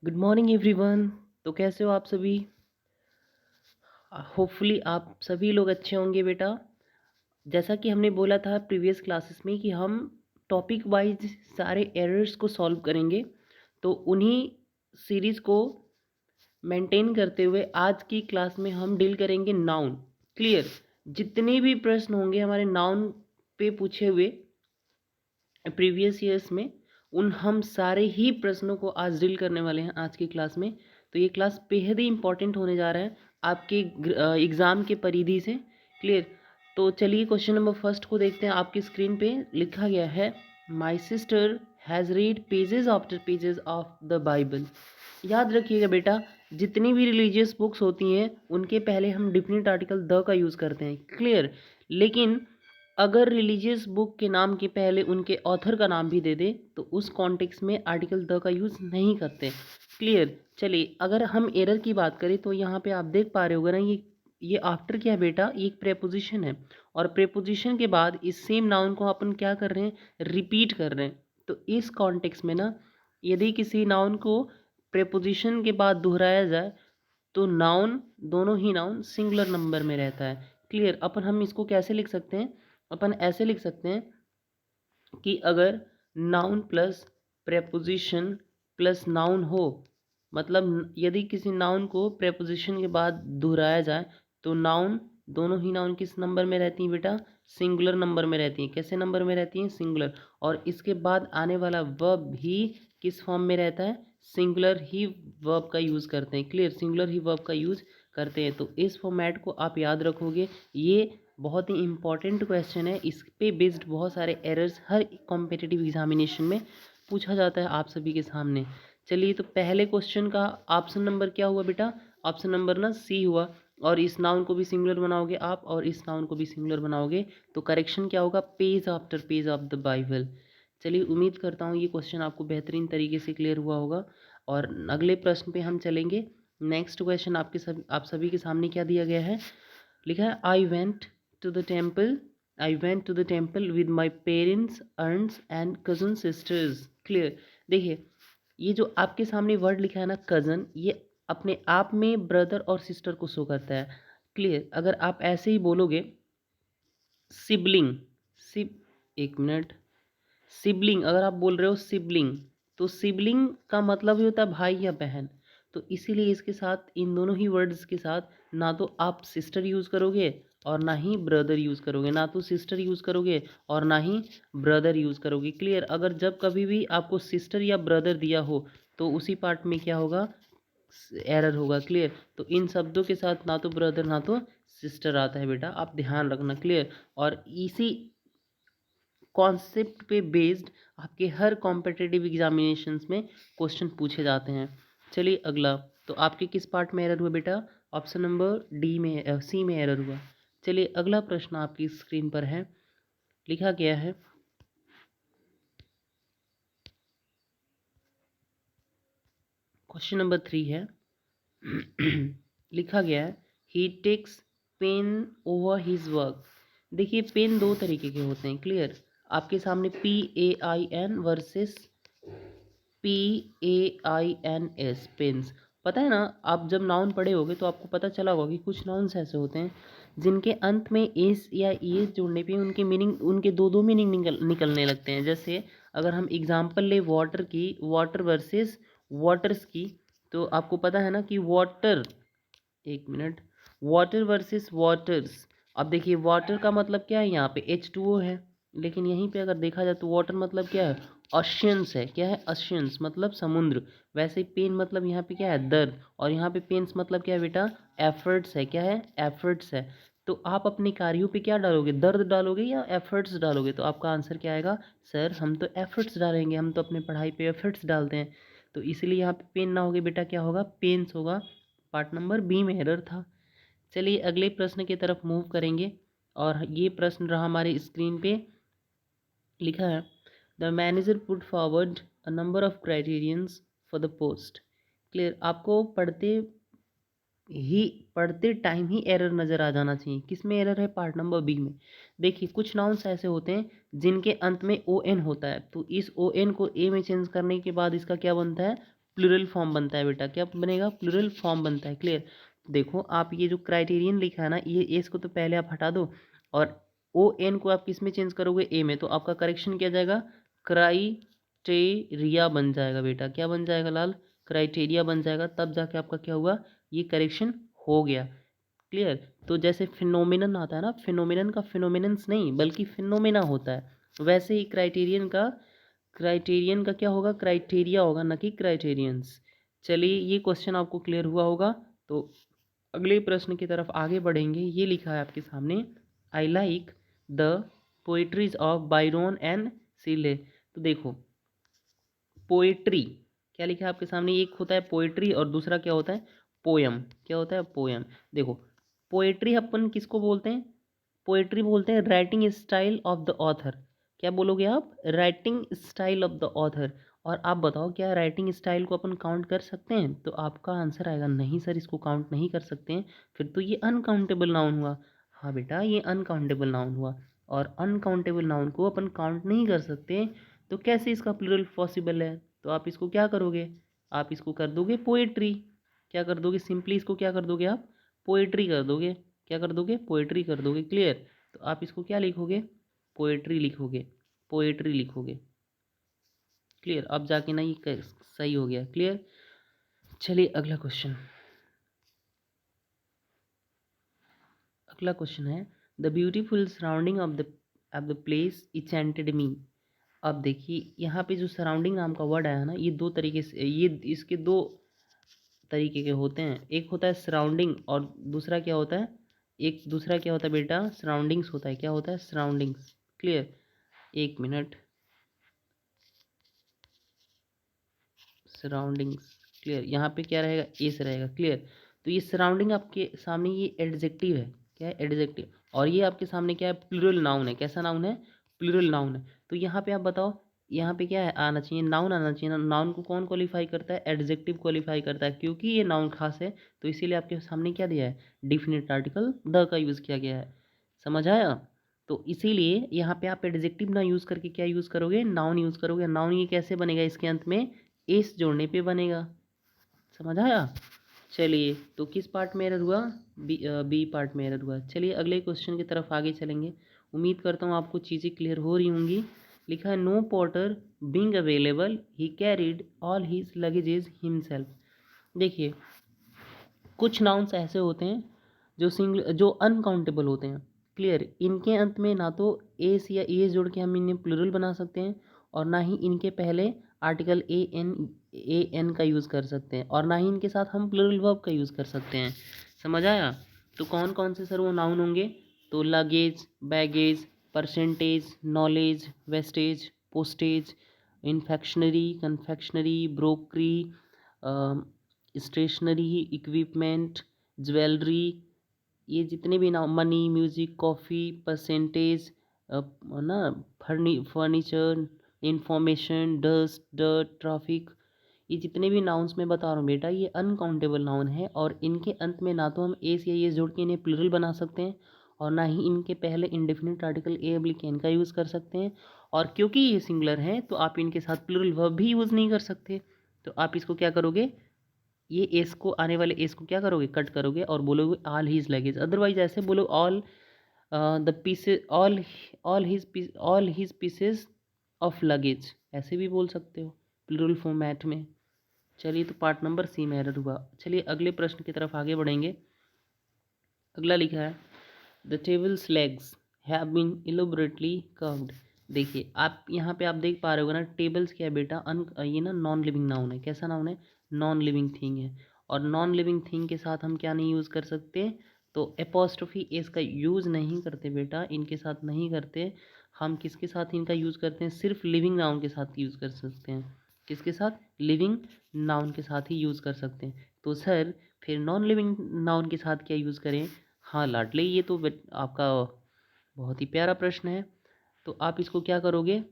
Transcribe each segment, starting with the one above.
Good morning everyone. तो कैसे हो आप सभी? होपफुली आप सभी लोग अच्छे होंगे बेटा। जैसा कि हमने बोला था प्रीवियस क्लासेस में कि हम टॉपिक वाइज सारे एरर्स को सॉल्व करेंगे, तो उन्हीं सीरीज़ को मेंटेन करते हुए आज की क्लास में हम डील करेंगे नाउन। क्लियर? जितने भी प्रश्न होंगे हमारे नाउन पे पूछे हुए प्रीवियस ईयर्स में, उन हम सारे ही प्रश्नों को आज डील करने वाले हैं आज की क्लास में। तो ये क्लास बेहद ही इंपॉर्टेंट होने जा रहा है आपके एग्ज़ाम के परिधि से। क्लियर? तो चलिए क्वेश्चन नंबर फर्स्ट को देखते हैं। आपकी स्क्रीन पे लिखा गया है, my sister has read pages after pages of the Bible. याद रखिएगा बेटा, जितनी भी रिलीजियस बुक्स होती हैं उनके पहले हम डिफिनिट आर्टिकल द का यूज़ करते हैं। क्लियर? लेकिन अगर रिलीजियस बुक के नाम के पहले उनके ऑथर का नाम भी दे दे तो उस कॉन्टेक्स्ट में आर्टिकल द का यूज़ नहीं करते। क्लियर? चलिए, अगर हम एरर की बात करें तो यहाँ पे आप देख पा रहे होगे ना, ये आफ्टर क्या है बेटा? ये एक प्रेपोजिशन है, और प्रेपोजिशन के बाद इस सेम नाउन को अपन क्या कर रहे हैं? रिपीट कर रहे हैं। तो इस कॉन्टेक्स्ट में ना, यदि किसी नाउन को प्रेपोजिशन के बाद दोहराया जाए तो नाउन, दोनों ही नाउन सिंगुलर नंबर में रहता है। क्लियर? अपन हम इसको कैसे लिख सकते हैं? अपन ऐसे लिख सकते हैं कि अगर noun plus preposition plus noun हो, मतलब यदि किसी नाउन को प्रेपोजिशन के बाद दोहराया जाए तो नाउन, दोनों ही नाउन किस नंबर में रहती हैं बेटा? सिंगुलर नंबर में रहती हैं। कैसे नंबर में रहती हैं? सिंगुलर। और इसके बाद आने वाला वर्ब भी किस फॉर्म में रहता है? सिंगुलर ही वर्ब का यूज़ करते हैं। क्लियर? सिंगुलर ही वर्ब का यूज़ करते हैं। तो इस फॉर्मेट को आप याद रखोगे। ये बहुत ही इंपॉर्टेंट क्वेश्चन है। इस पे बेस्ड बहुत सारे एरर्स हर कॉम्पिटिटिव एग्जामिनेशन में पूछा जाता है आप सभी के सामने। चलिए, तो पहले क्वेश्चन का ऑप्शन नंबर क्या हुआ बेटा? ऑप्शन नंबर ना सी हुआ। और इस नाउन को भी सिंगुलर बनाओगे आप, और इस नाउन को भी सिंगुलर बनाओगे, तो करेक्शन क्या होगा? Page after page of the Bible. चलिए, उम्मीद करता हूँ ये क्वेश्चन आपको बेहतरीन तरीके से क्लियर हुआ होगा। और अगले प्रश्न पे हम चलेंगे। नेक्स्ट क्वेश्चन आप सभी के सामने क्या दिया गया है? लिखा है, I went to the temple, I went to the temple with my parents, अर्न्स एंड कजन सिस्टर्स। क्लियर? देखिए, ये जो आपके सामने वर्ड लिखा है ना, कज़न, ये अपने आप में ब्रदर और सिस्टर को शो करता है। क्लियर? अगर आप ऐसे ही बोलोगे सिबलिंग, सिब एक मिनट, सिबलिंग, अगर आप बोल रहे हो सिबलिंग, तो सिबलिंग का मतलब ही होता है भाई या बहन। तो इसीलिए इसके साथ, इन दोनों ही वर्ड्स के साथ, ना तो आप सिस्टर यूज़ करोगे और ना ही ब्रदर यूज़ करोगे, ना तो सिस्टर यूज़ करोगे और ना ही ब्रदर यूज़ करोगे। क्लियर? अगर जब कभी भी आपको सिस्टर या ब्रदर दिया हो तो उसी पार्ट में क्या होगा? एरर होगा। क्लियर? तो इन शब्दों के साथ ना तो ब्रदर ना तो सिस्टर आता है बेटा, आप ध्यान रखना। क्लियर? और इसी कॉन्सेप्ट पे बेस्ड आपके हर कॉम्पिटिटिव एग्जामिनेशंस में क्वेश्चन पूछे जाते हैं। चलिए अगला, तो आपके किस पार्ट में एरर हुआ बेटा? ऑप्शन नंबर डी में, सी में एरर हुआ। चलिए अगला प्रश्न आपकी स्क्रीन पर है, लिखा गया है, क्वेश्चन नंबर 3 है। लिखा गया है, he takes pen over his work. देखिए, पेन दो तरीके के होते हैं। क्लियर? आपके सामने PAIN वर्सेस PAINS, पेन्स। पता है ना, आप जब नाउन पढ़े होगे तो आपको पता चला होगा कि कुछ नाउन्स ऐसे होते हैं जिनके अंत में एस या ईएस जोड़ने पे उनके मीनिंग, उनके दो दो मीनिंग निकलने लगते हैं। जैसे अगर हम एग्जांपल ले वाटर की, वाटर वर्सेस वाटर्स की, तो आपको पता है ना कि वाटर, एक मिनट, वाटर वर्सेस वाटर्स। अब देखिए, वाटर का मतलब क्या है? यहाँ पे H2O है, लेकिन यहीं पे अगर देखा जाए तो वाटर मतलब क्या है? ओशियंस है। क्या है? ओशियंस मतलब समुद्र। वैसे ही पेन मतलब यहाँ पे क्या है? दर्द। और यहाँ पे पेन्स मतलब क्या है बेटा? एफर्ट्स है। क्या है? एफर्ट्स है। तो आप अपने कार्यों पे क्या डालोगे? दर्द डालोगे या एफर्ट्स डालोगे? तो आपका आंसर क्या आएगा? सर हम तो एफर्ट्स डालेंगे, हम तो अपने पढ़ाई पे एफर्ट्स डालते हैं। तो इसलिए यहाँ पे पेन ना होगे बेटा, क्या होगा? पेन्स होगा। पार्ट नंबर बी में एरर था। चलिए अगले प्रश्न की तरफ मूव करेंगे, और ये प्रश्न रहा हमारे स्क्रीन पे। लिखा है, the manager put forward a number of criterions for the post. Clear? आपको पढ़ते टाइम ही एरर नज़र आ जाना चाहिए। किस में एरर है? पार्ट नंबर बी में। देखिए, कुछ नाउन्स ऐसे होते हैं जिनके अंत में ON होता है, तो इस ON को A में चेंज करने के बाद इसका क्या बनता है? प्लूरल फॉर्म बनता है बेटा, क्या बनेगा, प्लूरल फॉर्म बनता है। क्लियर। देखो आप ये जो क्राइटेरियन लिखा है ना, ये एस को तो पहले आप हटा दो और ओ एन को आप किस में चेंज करोगे, ए में, तो आपका करेक्शन क्या जाएगा, क्राइटेरिया बन जाएगा बेटा। क्या बन जाएगा लाल, क्राइटेरिया बन जाएगा, तब जाके आपका क्या हुआ, ये करेक्शन हो गया। क्लियर। तो जैसे फिनोमिनन आता है ना, फिनोमिनन का फिनोमिनन्स नहीं बल्कि फिनोमेना होता है, वैसे ही क्राइटेरियन का क्या होगा, क्राइटेरिया होगा, न कि क्राइटेरियंस। चलिए ये क्वेश्चन आपको क्लियर हुआ होगा। तो अगले प्रश्न की तरफ आगे बढ़ेंगे। ये लिखा है आपके सामने, I like the poetries of Byron and Shelley. तो देखो पोएट्री क्या लिखा है आपके सामने, एक होता है पोएट्री और दूसरा क्या होता है, पोयम। क्या होता है, पोयम। देखो पोएट्री अपन किसको बोलते हैं, पोएट्री बोलते हैं writing style of the author. क्या बोलोगे आप, writing style of the author. और आप बताओ क्या राइटिंग स्टाइल को अपन काउंट कर सकते हैं, तो आपका आंसर आएगा नहीं सर, इसको काउंट नहीं कर सकते हैं। फिर तो ये अनकाउंटेबल नाउन हुआ। हाँ बेटा ये अनकाउंटेबल नाउन हुआ, और अनकाउंटेबल नाउन को अपन काउंट नहीं कर सकते, तो कैसे इसका प्लूरल पॉसिबल है। तो आप इसको क्या करोगे, आप इसको कर दोगे पोएट्री। क्या कर दोगे, सिंपली इसको क्या कर दोगे आप, पोएट्री कर दोगे। क्या कर दोगे, पोएट्री कर दोगे। क्लियर। तो आप इसको क्या लिखोगे, पोएट्री लिखोगे, पोएट्री लिखोगे। क्लियर। अब जाके ना ये सही हो गया। क्लियर। चलिए अगला क्वेश्चन, अगला क्वेश्चन है, the beautiful surrounding of the place enchanted me. अब देखिए यहाँ पे जो सराउंडिंग नाम का वर्ड आया ना, ये दो तरीके से, ये इसके दो तरीके के होते हैं। एक होता है सराउंडिंग और दूसरा क्या होता है, एक दूसरा क्या होता है बेटा, सराउंडिंग्स होता है। क्या होता है, सराउंडिंग्स। क्लियर। एक मिनट, सराउंडिंग्स। क्लियर। यहाँ पे क्या रहेगा, एस रहेगा। क्लियर। तो ये सराउंडिंग आपके सामने ये एडजेक्टिव है। क्या है, एडजेक्टिव। और ये आपके सामने क्या है, प्लूरल नाउन है। कैसा नाउन है, प्लूरल नाउन है। तो यहाँ पे आप बताओ, यहाँ पे क्या है, आना चाहिए, नाउन आना चाहिए। नाउन को कौन क्वालिफाई करता है, एडजेक्टिव क्वालिफाई करता है, क्योंकि ये नाउन खास है। तो इसीलिए आपके सामने क्या दिया है, डिफिनिट आर्टिकल द का यूज़ किया गया है। समझ आया। तो इसीलिए यहाँ पे आप एडजेक्टिव ना यूज़ करके क्या यूज़ करोगे, नाउन यूज़ करोगे। नाउन ये कैसे बनेगा, इसके अंत में एस जोड़ने पे बनेगा। समझ आया। चलिए तो किस पार्ट में एरर हुआ, बी पार्ट में एरर हुआ। चलिए अगले क्वेश्चन की तरफ आगे चलेंगे। उम्मीद करता हूँ आपको चीज़ें क्लियर हो रही होंगी। लिखा है, no porter being available he carried all his luggages himself. देखिए कुछ नाउन्स ऐसे होते हैं जो अनकाउंटेबल होते हैं। क्लियर। इनके अंत में ना तो एस या एस जोड़ के हम इन्हें प्लूरल बना सकते हैं, और ना ही इनके पहले आर्टिकल ए एन का यूज़ कर सकते हैं, और ना ही इनके साथ हम प्लूरल वर्ब का यूज़ कर सकते हैं। समझ आया। तो कौन कौन से सर वो नाउन होंगे, तो luggage, baggage, percentage, knowledge, wastage, postage, इन्फेक्शनरी, कन्फेक्शनरी, ब्रोकरी, स्टेशनरी, इक्विपमेंट, ज्वेलरी, ये जितने भी नाम, मनी, म्यूज़िक, कॉफ़ी, परसेंटेज, ना, furniture, information, dust, dirt, traffic, ये जितने भी नाउन्स मैं बता रहा हूँ बेटा, ये अनकाउंटेबल नाउन है, और इनके अंत में ना तो हम एस या एस जोड़ के इन्हें प्लूरल बना सकते हैं, और ना ही इनके पहले indefinite article a able can का यूज़ कर सकते हैं। और क्योंकि ये सिंगुलर हैं तो आप इनके साथ प्लूरल वर्ब भी यूज़ नहीं कर सकते। तो आप इसको क्या करोगे, ये एस को, आने वाले एस को क्या करोगे, कट करोगे और बोलोगे ऑल हिज लगेज। अदरवाइज ऐसे बोलो all the pieces, all his pieces of luggage, ऐसे भी बोल सकते हो प्लूरल फॉर्मेट में। चलिए तो पार्ट नंबर सी में एरर हुआ। चलिए अगले प्रश्न की तरफ आगे बढ़ेंगे। अगला लिखा है, the table's legs have been elaborately curved. देखिए आप यहाँ पे आप देख पा रहे हो ना, टेबल्स क्या है बेटा, ये ना नॉन लिविंग नाउन है। कैसा नाउन है, नॉन लिविंग थिंग है। और नॉन लिविंग थिंग के साथ हम क्या नहीं यूज़ कर सकते, तो एपोस्ट्रोफी एस का यूज़ नहीं करते बेटा, इनके साथ नहीं करते। हम किसके साथ इनका यूज़ करते हैं, सिर्फ लिविंग नाउन के साथ यूज़ कर सकते हैं। किसके साथ, लिविंग नाउन के साथ ही यूज़ कर सकते हैं। तो सर फिर नॉन लिविंग नाउन के साथ क्या यूज़ करें। हाँ लाडले, ये तो आपका बहुत ही प्यारा प्रश्न है। तो आप इसको क्या करोगे,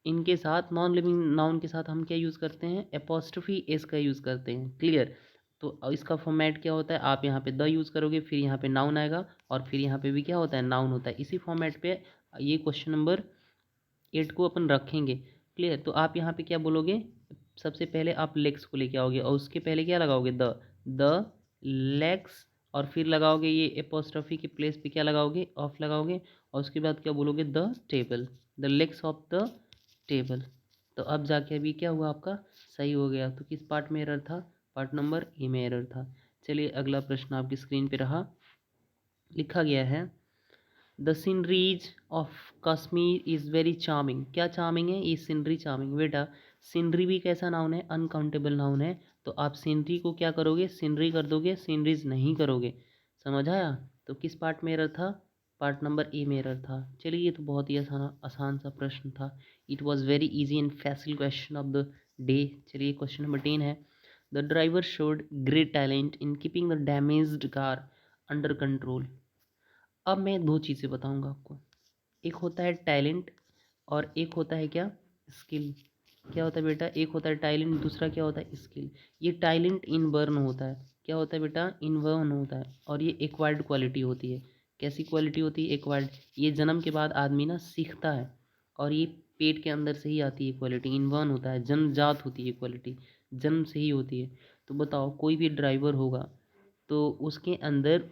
इनके साथ नॉन लिविंग नाउन के साथ हम क्या यूज़ करते हैं, एपोस्ट्रोफी एस का यूज़ करते हैं। क्लियर। तो इसका फॉर्मेट क्या होता है, आप यहाँ पे द यूज़ करोगे, फिर यहाँ पे नाउन आएगा, और फिर यहाँ पे भी क्या होता है, नाउन होता है। इसी फॉर्मेट पे ये क्वेश्चन नंबर 8 को अपन रखेंगे। क्लियर। तो आप यहाँ पे क्या बोलोगे, सबसे पहले आप लेग्स को लेके आओगे और उसके पहले क्या लगाओगे, द लेग्स, और फिर लगाओगे ये एपोस्ट्रोफी के प्लेस पे क्या लगाओगे, ऑफ लगाओगे, और उसके बाद क्या बोलोगे, the table, the legs of the table. तो अब जाके अभी क्या हुआ आपका, सही हो गया। तो किस पार्ट में एरर था, पार्ट नंबर ए में एरर था। चलिए अगला प्रश्न आपकी स्क्रीन पे रहा, लिखा गया है the sceneries of Kashmir is very charming. क्या चार्मिंग है, ये सीनरी चार्मिंग। बेटा सीनरी भी कैसा नाउन है, अनकाउंटेबल नाउन है, तो आप सीनरी को क्या करोगे, सीनरी कर दोगे, सीनरीज नहीं करोगे। समझ आया। तो किस पार्ट में एरर था, पार्ट नंबर ए में एरर था। चलिए ये तो बहुत ही आसान आसान सा प्रश्न था। It was very easy and facile question of the day. चलिए क्वेश्चन नंबर 10 है, the driver showed great talent in keeping the damaged car under control. अब मैं दो चीज़ें बताऊंगा आपको, एक होता है टैलेंट और एक होता है क्या, स्किल। क्या होता है बेटा, एक होता है टैलेंट, दूसरा क्या होता है, स्किल। ये टैलेंट इन बर्न होता है, क्या होता है बेटा, इन बर्न होता है, और ये एक्वायर्ड क्वालिटी होती है। कैसी क्वालिटी होती है, एक्वायर्ड। ये जन्म के बाद आदमी ना सीखता है, और ये पेट के अंदर से ही आती है क्वालिटी, इन बर्न होता है, जन्मजात होती है क्वालिटी, जन्म से ही होती है। तो बताओ कोई भी ड्राइवर होगा तो उसके अंदर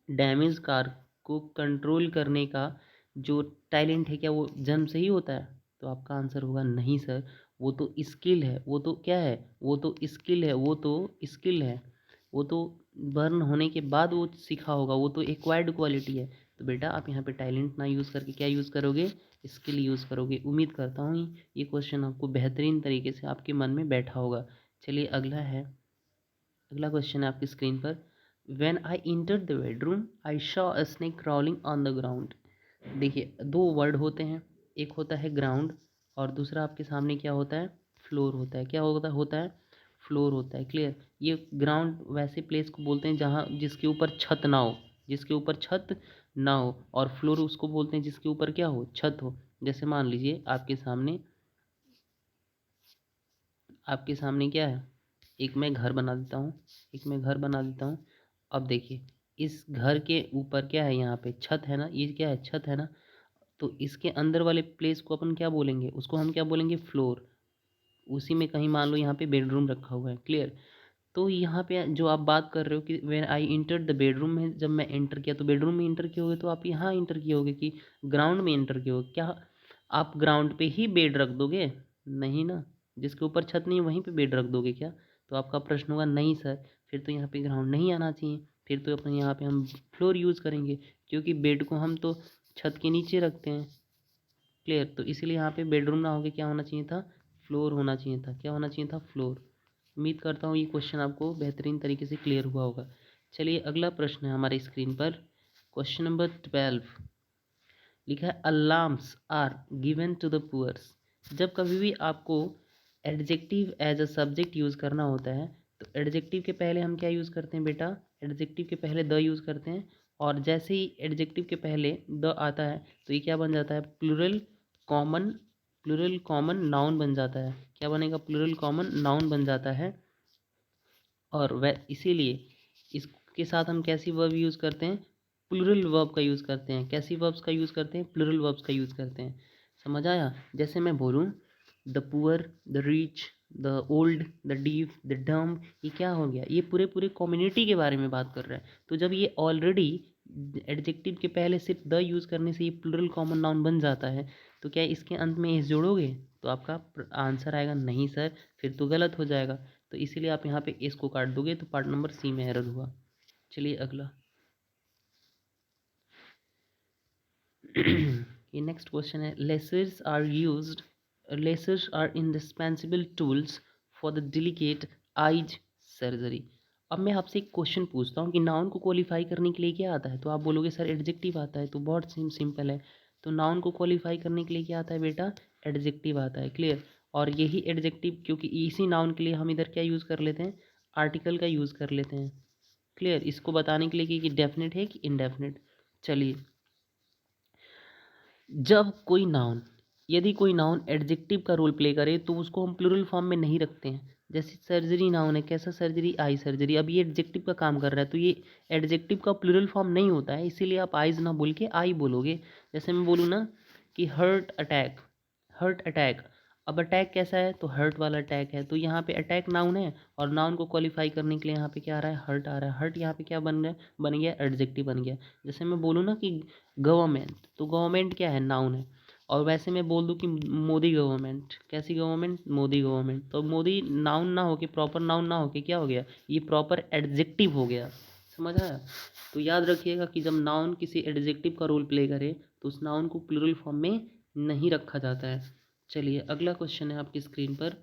डैमेज कार को कंट्रोल करने का जो टैलेंट है, क्या वो जन्म से ही होता है। तो आपका आंसर होगा नहीं सर, वो तो स्किल है, वो तो क्या है, वो तो स्किल है, वो तो स्किल है, वो तो बर्न होने के बाद वो सीखा होगा, वो तो एक्वायर्ड क्वालिटी है। तो बेटा आप यहाँ पे टैलेंट ना यूज़ करके क्या यूज़ करोगे, स्किल यूज़ करोगे। उम्मीद करता हूँ ये क्वेश्चन आपको बेहतरीन तरीके से आपके मन में बैठा होगा। चलिए अगला है, अगला क्वेश्चन है आपकी स्क्रीन पर, when I enter the bedroom I Shaw a snake crawling on the ground. देखिए दो वर्ड होते हैं, एक होता है ग्राउंड और दूसरा आपके सामने क्या होता है, फ्लोर होता है। क्या होता है, फ्लोर होता है। क्लियर। ये ग्राउंड वैसे प्लेस को बोलते हैं जहाँ जिसके ऊपर छत ना हो, जिसके ऊपर छत ना हो, और फ्लोर उसको बोलते हैं जिसके ऊपर क्या हो, छत हो। जैसे मान लीजिए आपके सामने क्या है, एक मैं घर बना देता हूँ, एक मैं घर बना देता हूँ। अब देखिए इस घर के ऊपर क्या है, यहाँ पे छत है ना, ये क्या है, छत है ना। तो इसके अंदर वाले प्लेस को अपन क्या बोलेंगे, उसको हम क्या बोलेंगे, फ्लोर। उसी में कहीं मान लो यहाँ पे बेडरूम रखा हुआ है। क्लियर। तो यहाँ पे जो आप बात कर रहे हो कि when I enter the bedroom में, जब मैं एंटर किया तो बेडरूम में इंटर किए होगे, तो आप यहाँ इंटर किए होगे कि ग्राउंड में इंटर किए होगे। क्या आप ग्राउंड पे ही बेड रख दोगे, नहीं ना, जिसके ऊपर छत नहीं वहीं पे बेड रख दोगे क्या। तो आपका प्रश्न होगा नहीं सर, फिर तो यहाँ पे ग्राउंड नहीं आना चाहिए, फिर तो अपन यहाँ पे हम फ्लोर यूज़ करेंगे, क्योंकि बेड को हम तो छत के नीचे रखते हैं। क्लियर। तो इसीलिए यहाँ पे बेडरूम ना होके क्या होना चाहिए था, फ्लोर होना चाहिए था। क्या होना चाहिए था, फ्लोर। उम्मीद करता हूँ ये क्वेश्चन आपको बेहतरीन तरीके से क्लियर हुआ होगा। चलिए अगला प्रश्न है हमारे स्क्रीन पर, क्वेश्चन नंबर 12। लिखा है alms are given to the poors. जब कभी भी आपको adjective as a subject use करना होता है, तो एडजेक्टिव के पहले हम क्या यूज़ करते हैं बेटा, एडजेक्टिव के पहले द यूज़ करते हैं। और जैसे ही एडजेक्टिव के पहले द आता है तो ये क्या बन जाता है, कॉमन प्लूरल कॉमन नाउन बन जाता है। क्या बनेगा, प्लूरल कॉमन नाउन बन जाता है। और वह इसीलिए इसके साथ हम कैसी वर्ब यूज़ करते हैं, प्लूरल वर्ब का यूज़ करते हैं। कैसी वर्ब्स का यूज़ करते हैं, प्लूरल वर्ब्स का यूज़ करते हैं। समझ आया। जैसे मैं बोलूँ the poor, the rich, the old, the deaf, the डम, ये क्या हो गया, ये पूरे पूरे कम्युनिटी के बारे में बात कर रहा है। तो जब ये ऑलरेडी एडजेक्टिव के पहले सिर्फ द यूज़ करने से ये प्लूरल कॉमन नाउन बन जाता है, तो क्या इसके अंत में एस जोड़ोगे, तो आपका आंसर आएगा नहीं सर, फिर तो गलत हो जाएगा। तो इसीलिए आप यहाँ पे एस को काट दोगे, तो पार्ट नंबर सी में एरर हुआ। चलिए अगला ये नेक्स्ट क्वेश्चन है, lasers are indispensable tools for the delicate eyes surgery. अब मैं आपसे एक क्वेश्चन पूछता हूँ कि नाउन को क्वालिफाई करने के लिए क्या आता है, तो आप बोलोगे सर एडजेक्टिव आता है। तो बहुत सिंपल है, तो नाउन को क्वालिफाई करने के लिए क्या आता है बेटा, एडजेक्टिव आता है। क्लियर। और यही एडजेक्टिव, क्योंकि इसी नाउन के लिए हम इधर क्या यूज़ कर लेते हैं, आर्टिकल का यूज़ कर लेते हैं। क्लियर। इसको बताने के लिए कि डेफिनेट है कि इनडेफिनेट। चलिए जब कोई नाउन, यदि कोई नाउन एडजेक्टिव का रोल प्ले करे तो उसको हम प्लूरल फॉर्म में नहीं रखते हैं। जैसे सर्जरी नाउन है, कैसा सर्जरी, आई सर्जरी। अब ये एडजेक्टिव का काम कर रहा है तो ये एडजेक्टिव का प्लूरल फॉर्म नहीं होता है, इसीलिए आप आइज ना बोल के आई बोलोगे। जैसे मैं बोलूँ ना कि हर्ट अटैक, अब अटैक कैसा है, तो हर्ट वाला अटैक है, तो यहाँ पे अटैक नाउन है और नाउन को क्वालिफाई करने के लिए यहाँ पे क्या आ रहा है, हर्ट आ रहा है। हर्ट यहाँ पे क्या बन रहा है, बन गया एडजेक्टिव बन गया। जैसे मैं बोलूँ ना कि गवर्नमेंट, तो गवर्नमेंट क्या है, नाउन है। और वैसे मैं बोल दूँ कि मोदी गवर्नमेंट, कैसी गवर्नमेंट, मोदी गवर्नमेंट, तो मोदी नाउन ना होके, प्रॉपर नाउन ना होके क्या हो गया, ये प्रॉपर एडजेक्टिव हो गया। समझ आया। तो याद रखिएगा कि जब नाउन किसी एडजेक्टिव का रोल प्ले करे तो उस नाउन को प्लूरल फॉर्म में नहीं रखा जाता है। चलिए अगला क्वेश्चन है आपकी स्क्रीन पर,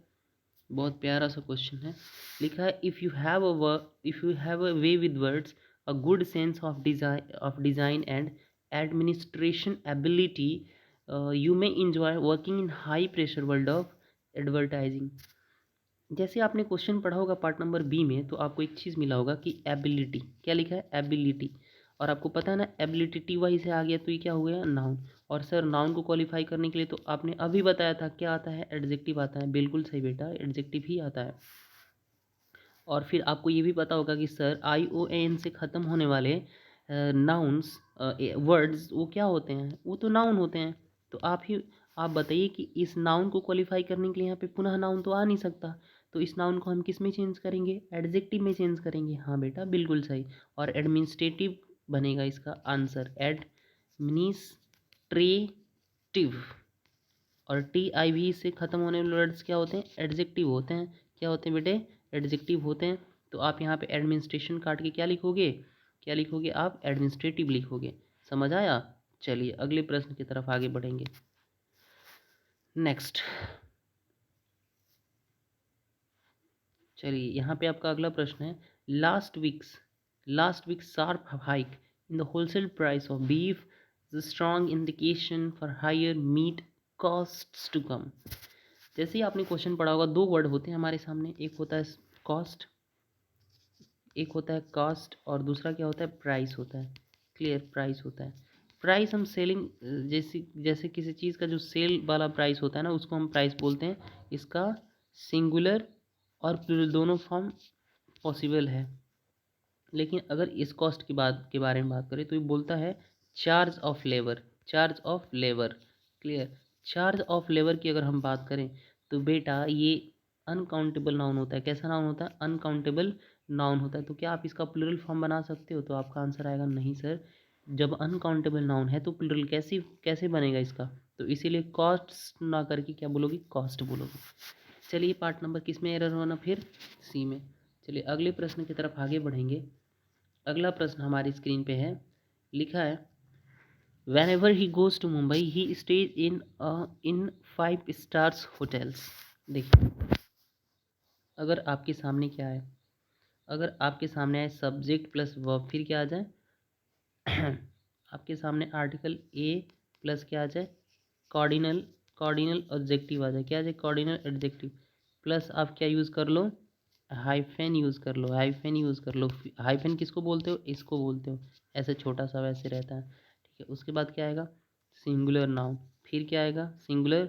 बहुत प्यारा सा क्वेश्चन है। लिखा है if you have a way with words, a good sense of design and administration ability, you may enjoy working in high pressure world of advertising. जैसे आपने क्वेश्चन पढ़ा होगा पार्ट नंबर बी में, तो आपको एक चीज़ मिला होगा कि एबिलिटी, क्या लिखा है, एबिलिटी। और आपको पता है ना एबिलिटी टी वाई से आ गया, तो ये क्या हो गया, नाउन। और सर नाउन को क्वालिफाई करने के लिए तो आपने अभी बताया था क्या आता है, एडजेक्टिव आता है। बिल्कुल सही बेटा, एडजेक्टिव ही आता है। और फिर आपको ये भी पता होगा कि सर आई ओ एन से ख़त्म होने वाले नाउन्स, वर्ड्स, वो क्या होते हैं, वो तो नाउन होते हैं। तो आप बताइए कि इस नाउन को क्वालिफाई करने के लिए यहाँ पे पुनः नाउन तो आ नहीं सकता, तो इस नाउन को हम किस में चेंज करेंगे, एडजेक्टिव में चेंज करेंगे। हाँ बेटा बिल्कुल सही। और एडमिनिस्ट्रेटिव बनेगा इसका आंसर, एडमिनिस्ट्रेटिव। और टी आई वी से ख़त्म होने वाले वर्ड्स क्या होते हैं, एडजेक्टिव होते हैं। क्या होते हैं बेटे, एडजेक्टिव होते हैं। तो आप यहाँ पे एडमिनिस्ट्रेशन काट के क्या लिखोगे, क्या लिखोगे आप, एडमिनिस्ट्रेटिव लिखोगे। समझ आया। चलिए अगले प्रश्न की तरफ आगे बढ़ेंगे। नेक्स्ट, चलिए यहाँ पे आपका अगला प्रश्न है, last weeks sharp hike in the wholesale price of beef is strong indication for higher meat costs to come. जैसे ही आपने क्वेश्चन पढ़ा होगा, दो वर्ड होते हैं हमारे सामने, एक होता है कॉस्ट, एक होता है कॉस्ट, और दूसरा क्या होता है, प्राइस होता है। क्लियर, प्राइस होता है। प्राइस हम सेलिंग, जैसे जैसे किसी चीज़ का जो सेल वाला प्राइस होता है ना, उसको हम प्राइस बोलते हैं। इसका सिंगुलर और प्लूरल दोनों फॉर्म पॉसिबल है। लेकिन अगर इस कॉस्ट की बात के बारे में बात करें तो ये बोलता है charge of labour, charge of labour. Clear, charge of labour की अगर हम बात करें तो बेटा ये अनकाउंटेबल नाउन होता है। कैसा नाउन होता है, अनकाउंटेबल नाउन होता है। तो क्या आप इसका प्लूरल फॉर्म बना सकते हो, तो आपका आंसर आएगा नहीं सर। जब अनकाउंटेबल नाउन है तो प्लूरल कैसे कैसे बनेगा इसका, तो इसीलिए कॉस्ट ना करके क्या बोलोगे, कॉस्ट बोलोगे। चलिए पार्ट नंबर किस में एरर होना, फिर सी में। चलिए अगले प्रश्न की तरफ आगे बढ़ेंगे। अगला प्रश्न हमारी स्क्रीन पे है, लिखा है whenever he goes to Mumbai he stays in 5 stars hotels. देखिए अगर आपके सामने क्या है, अगर आपके सामने आए सब्जेक्ट प्लस वर्ब, फिर क्या आ जाए आपके सामने आर्टिकल ए प्लस क्या आ जाए, कॉर्डिनल, कॉर्डिनल ऑब्जेक्टिव आ जाए। क्या आ जाए, कॉर्डिनल एडजेक्टिव, प्लस आप क्या यूज़ कर लो, हाइफेन यूज़ कर लो, हाइफेन यूज़ कर लो। हाइफेन किसको बोलते हो, इसको बोलते हो। ऐसे छोटा सा वैसे रहता है, ठीक है। उसके बाद क्या आएगा, सिंगुलर नाउन, फिर क्या आएगा, सिंगुलर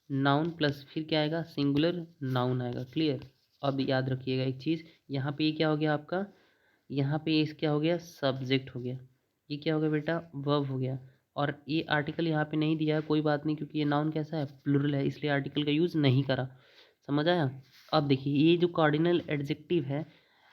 नाउन प्लस फिर क्या आएगा, सिंगुलर नाउन आएगा। क्लियर। अब याद रखिएगा एक चीज़, यहाँ पे ये क्या हो गया आपका, यहाँ पे ये क्या हो गया, सब्जेक्ट हो गया। ये क्या हो गया बेटा, वर्ब हो गया। और ये आर्टिकल यहाँ पे नहीं दिया है, कोई बात नहीं, क्योंकि ये नाउन कैसा है, प्लूरल है, इसलिए आर्टिकल का यूज़ नहीं करा। समझ आया। अब देखिए ये जो कार्डिनल एडजेक्टिव है,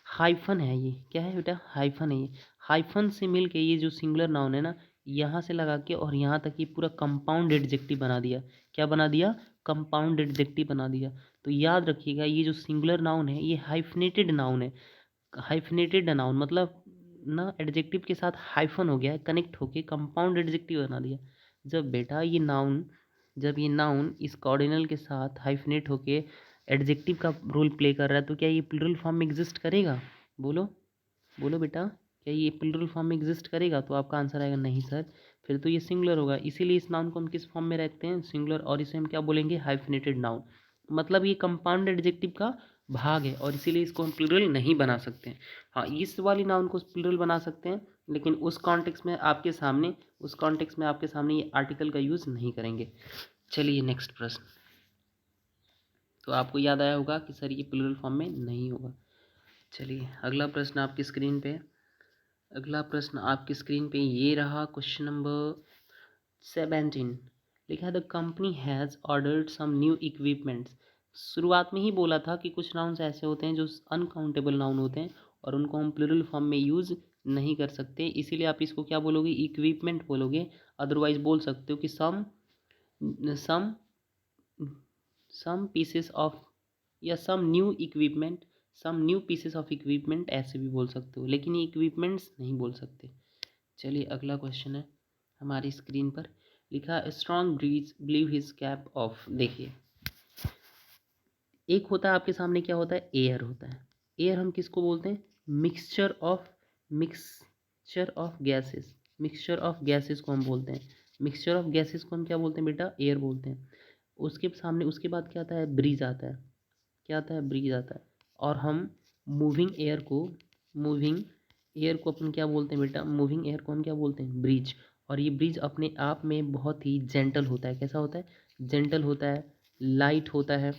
हाइफन है, ये क्या है बेटा, हाइफन है। ये हाइफन से मिल के ये जो सिंगुलर नाउन है ना, यहाँ से लगा के और यहाँ तक ये पूरा कंपाउंड एडजेक्टिव बना दिया। क्या बना दिया, कंपाउंड एडजेक्टिव बना दिया। तो याद रखिएगा ये जो सिंगुलर नाउन है ये हाइफनेटेड नाउन है। हाइफनेटेड नाउन मतलब ना एडजेक्टिव के साथ हाइफन हो गया है, कनेक्ट होके कंपाउंड एडजेक्टिव बना दिया। जब बेटा ये नाउन, जब ये नाउन इस कॉर्डिनल के साथ हाइफनेट होके एडजेक्टिव का रोल प्ले कर रहा है, तो क्या ये प्लूरल फॉर्म में एग्जिस्ट करेगा, बोलो बोलो बेटा, क्या ये प्लूरल फॉर्म में एग्जिस्ट करेगा, तो आपका आंसर आएगा नहीं सर। फिर तो ये सिंगुलर होगा, इसीलिए इस नाउन को हम किस फॉर्म में रखते हैं, सिंगुलर, और इसे हम क्या बोलेंगे, हाइफनेटेड नाउन। मतलब ये कंपाउंड एडजेक्टिव का भाग है और इसीलिए इसको हम प्लूरल नहीं बना सकते हैं। हाँ इस वाली नाउन को प्लूरल बना सकते हैं, लेकिन उस कॉन्टेक्स्ट में आपके सामने, उस कॉन्टेक्स्ट में आपके सामने ये आर्टिकल का यूज़ नहीं करेंगे। चलिए नेक्स्ट प्रश्न। तो आपको याद आया होगा कि सर ये प्लूरल फॉर्म में नहीं होगा। चलिए अगला प्रश्न आपकी स्क्रीन पे, अगला प्रश्न आपकी स्क्रीन पे ये रहा, क्वेश्चन नंबर 17। लिखा है the company has ordered some new equipments. शुरुआत में ही बोला था कि कुछ नाउन्स ऐसे होते हैं जो अनकाउंटेबल नाउन होते हैं और उनको हम प्लूरल फॉर्म में यूज़ नहीं कर सकते, इसीलिए आप इसको क्या बोलोगे, इक्विपमेंट बोलोगे। अदरवाइज बोल सकते हो कि सम सम पीसेस ऑफ, या some new equipment, some new pieces of equipment, ऐसे भी बोल सकते हो, लेकिन ये इक्विपमेंट्स नहीं बोल सकते। चलिए अगला क्वेश्चन है हमारी स्क्रीन पर, लिखा strong breeze blew his cap off. देखिए एक होता है आपके सामने, क्या होता है, एयर होता है। एयर हम किसको बोलते हैं, mixture of gases, mixture of gases को हम बोलते हैं। मिक्सचर ऑफ गैसेस को हम क्या बोलते हैं बेटा, एयर बोलते हैं। उसके सामने उसके बाद क्या आता है, ब्रीज आता है। क्या आता है, ब्रीज आता है। और हम मूविंग एयर को अपन क्या बोलते हैं बेटा, मूविंग एयर को हम क्या बोलते हैं, ब्रीज। और ये ब्रीज अपने आप में बहुत ही जेंटल होता है। कैसा होता है, जेंटल होता है, लाइट होता है।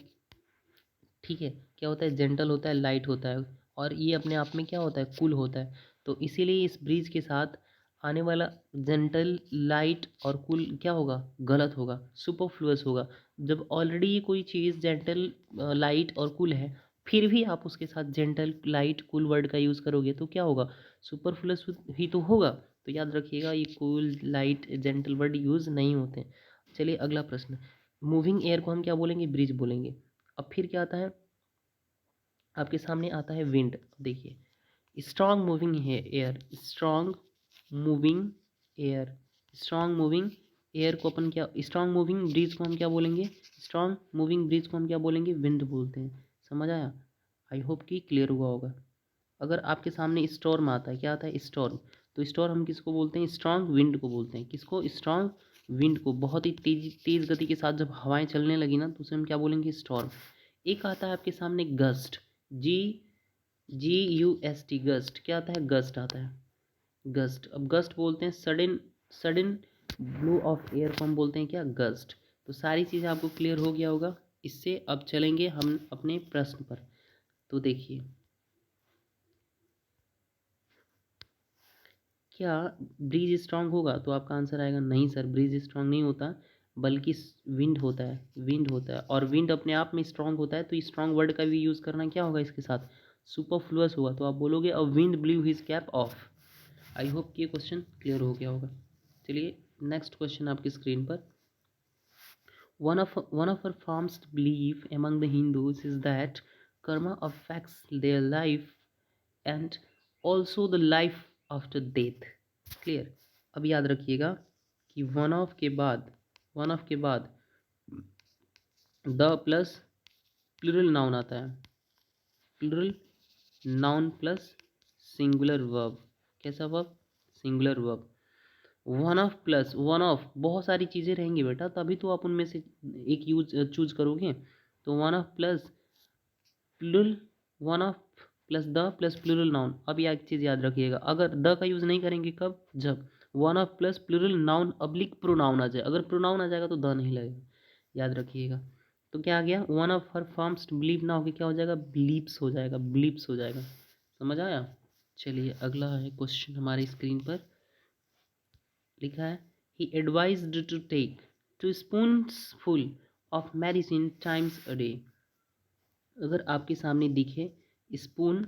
ठीक है, क्या होता है, जेंटल होता है, लाइट होता है, और ये अपने आप में क्या होता है, कूल होता है। तो इसीलिए इस ब्रीज के साथ आने वाला जेंटल, लाइट और कूल क्या होगा, गलत होगा, सुपरफ्लुअस होगा। जब ऑलरेडी कोई चीज़ जेंटल, लाइट और कूल है, फिर भी आप उसके साथ जेंटल, लाइट, कूल वर्ड का यूज़ करोगे तो क्या होगा, सुपरफ्लुअस ही तो होगा। तो याद रखिएगा ये cool, light, gentle word use नहीं होते। चलिए अगला प्रश्न, मूविंग एयर को हम क्या बोलेंगे, ब्रीज बोलेंगे। अब फिर क्या आता है, आपके सामने आता है विंड। देखिए strong moving air, strong moving air, strong moving air को अपन क्या, स्ट्रॉन्ग मूविंग ब्रीज को हम क्या बोलेंगे, स्ट्रॉन्ग मूविंग ब्रीज को हम क्या बोलेंगे, विंड बोलते हैं। समझ आया, आई होप कि क्लियर हुआ होगा। अगर आपके सामने स्टॉर्म आता है, क्या आता है, स्टॉर्म, तो स्टॉर्म हम किसको बोलते हैं, स्ट्रॉन्ग विंड को बोलते हैं। किसको, स्ट्रॉन्ग विंड को। बहुत ही तेज गति के साथ जब हवाएं चलने लगी ना, तो उसे हम क्या बोलेंगे, स्टॉर्म। एक आता है आपके सामने गस्ट, जी GUST, गस्ट। क्या आता है, गस्ट आता है, गस्ट। अब गस्ट बोलते हैं sudden, sudden blow of air को हम बोलते हैं क्या, गस्ट। तो सारी चीज़ें आपको क्लियर हो गया होगा। इससे अब चलेंगे हम अपने प्रश्न पर। तो देखिए, क्या ब्रीज स्ट्रांग होगा, तो आपका आंसर आएगा नहीं सर, ब्रीज स्ट्रांग नहीं होता, बल्कि विंड होता है, विंड होता है। और विंड अपने आप में स्ट्रांग होता है, तो स्ट्रांग वर्ड का भी यूज़ करना क्या होगा इसके साथ, सुपरफ्लुअस होगा। तो आप बोलोगे a wind ब्लीव his cap of. I hope कि ये क्वेश्चन क्लियर हो गया होगा। चलिए नेक्स्ट क्वेश्चन आपकी स्क्रीन पर, one of our fondest belief among the Hindus is that karma affects their life and also the life after death। Clear. अब याद रखिएगा कि वन ऑफ के बाद द प्लस प्लूरल नाउन आता है, plural noun plus singular verb. कैसा verb, singular verb. One of बहुत सारी चीज़ें रहेंगी बेटा, तभी तो आप उनमें से एक चूज करोगे। तो one of plus plural, one of plus the plus plural noun. अब यह एक चीज़ याद रखिएगा, अगर द का यूज़ नहीं करेंगे कब, जब one of plus plural noun oblique pronoun आ जाए। अगर प्रोनाउन आ जाएगा तो द नहीं लगेगा, याद रखिएगा। तो क्या आ गया, one of her forms believe ना होकर क्या हो जाएगा, बिलीव्स हो जाएगा, बिलीव्स हो जाएगा। समझ आया। चलिए अगला है क्वेश्चन हमारी स्क्रीन पर, लिखा है he advised to take 2 spoons of medicine times a day. अगर आपके सामने दिखे स्पून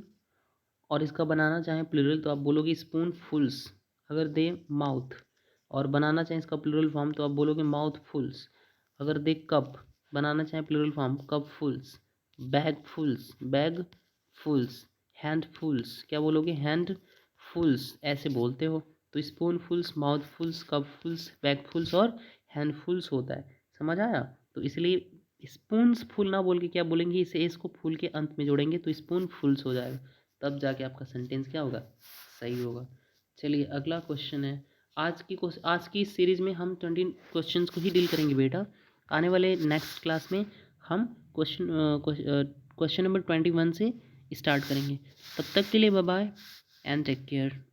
और इसका बनाना चाहें प्लूरल, तो आप बोलोगे स्पून फुल्स। अगर दे माउथ और बनाना चाहें इसका प्लूरल फॉर्म, तो आप बोलोगे माउथ फुल्स। अगर दे कप, बनाना चाहें plural form, cup fulls. Bag fulls. Hand fulls, क्या बोलोगे, हैंड फुल्स, ऐसे बोलते हो। तो spoon fulls, mouth fulls, cup fulls, bag fulls और हैंड फुल्स होता है। समझ आया। तो इसलिए स्पून्स फुल ना बोल के क्या बोलेंगे, इसे इसको फुल के अंत में जोड़ेंगे तो स्पून फुल्स हो जाएगा। तब जाके आपका सेंटेंस क्या होगा, सही होगा। चलिए अगला क्वेश्चन है, आज की इस सीरीज़ में हम 20 क्वेश्चंस को ही डील करेंगे बेटा। आने वाले नेक्स्ट क्लास में हम क्वेश्चन नंबर 21 से स्टार्ट करेंगे। तब तक के लिए bye bye and take care.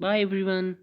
Bye everyone.